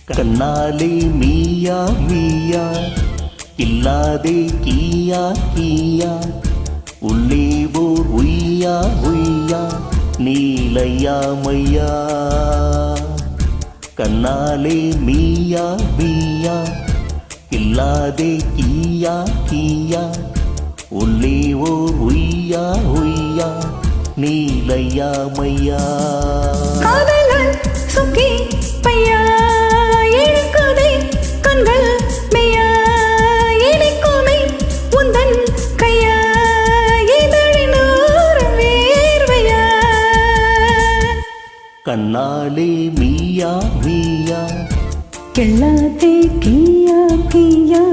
கண்ணாலே மீயா மீயா இல்லாதே கீயா கீயா உள்ளே ஓர் உய்யா உய்யா நீலையா மையா கண்ணாலே மீயா மீயா இல்லாதே கீயா கீயா உள்ளே ஓர் உய்யா உய்யா நீலையா மையா காதலன் சுக்கி பையா இழுக்குதே கண்கள் மெய்யா இனிக்குமே உந்தன் கையா இதழினோர் வேர்வையா கண்ணாலே மீயா மீயா கிள்ளாதே கீயா கீயா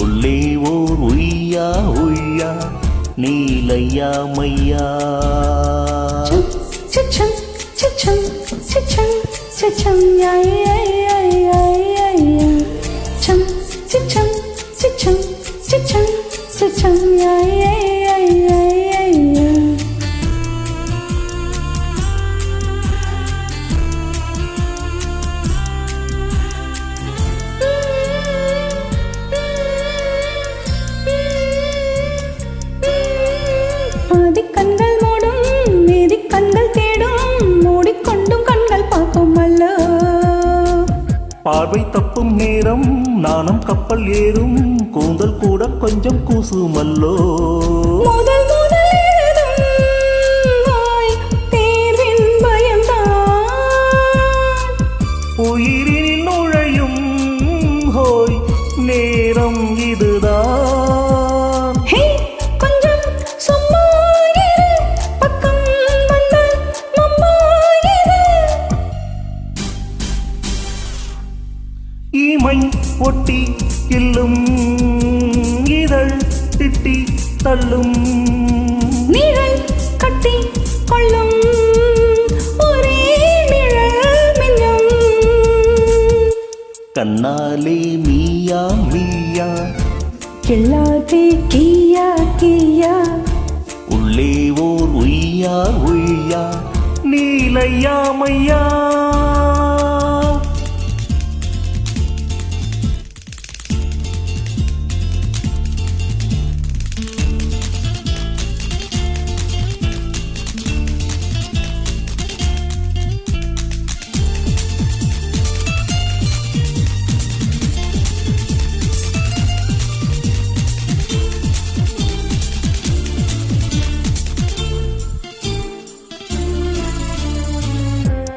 உள்ளே ஓர் உய்யா உய்யா நீலையா மையா சிச்சம் சிச்சம் சிச்சம் சிச்சம் யா யா யா யா யா யா சம் சிச்சம் சிச்சம் சிச்சம் சிச்சம் யா யா யா யா யா யா ஆதி கண்கள் மூடும் மீதி கண்கள் தேடும் மூடிக்கொண்டும் கண்கள் பார்க்கும் அல்ல பார்வை தப்பும் நேரம் நாணம் கப்பல் ஏறும் கூந்தல் கூட கொஞ்சம் கூசுமல்லோ முதல் முதல் எழுதும் வாய் தேர்வின் பயம்தான் உயிரினில் நுழையும் ஹோய் நேரம் இதுதான் ஹே கொஞ்சம் சும்மா இரு பக்கம் வந்த மம்மா இரு ஈமை ஒட்டி கில்லும் இதழ் திட்டி தள்ளும் நிழல் கட்டி கொள்ளும் ஒரே நிழல் மின்னும் கண்ணாலே மீயா மீயா கிள்ளாதே கீயா கீயா உள்ளே ஓர் உய்யா உய்யா நீலையா மையா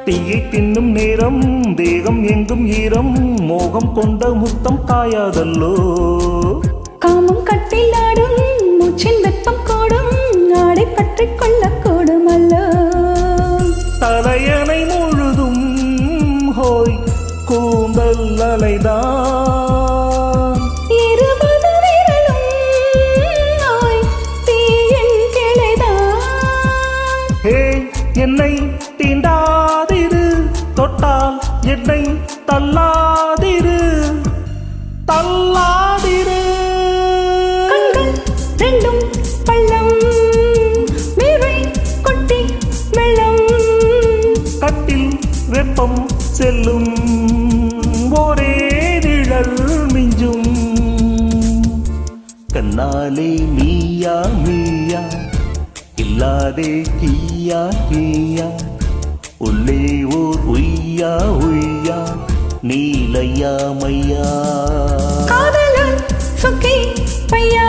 தீயை தின்னும் நேரம் தேகம் எங்கும் ஈரம் மோகம் கொண்ட முத்தம் காயாதல்லோ காமம் கட்டில் ஆடும் மூச்சின் வெப்பம் கூடும் நாடை பற்றி கொள்ளக்கூடும் அல்ல தலையணை முழுதும் ஹோய் கூந்தல் அலைதான் இருபது விரலும் நாய் தீயின் கிளைதான் ஹே என்னை தீண்டாதிரு தொட்டால் என்னை தள்ளாதிரு தள்ளாதிரு கண்கள் ரெண்டும் பள்ளம் வேர்வை கொட்டி வெள்ளம் கட்டில் வெப்பம் செல்லும் ஒரே நிழல் மிஞ்சும் கண்ணாலே மீயா மீயா இல்லாதே கீயா கீயா உள்ளே ஓர் உய்யா உய்யா நீலையா மையா காதலன் சுக்கி பையா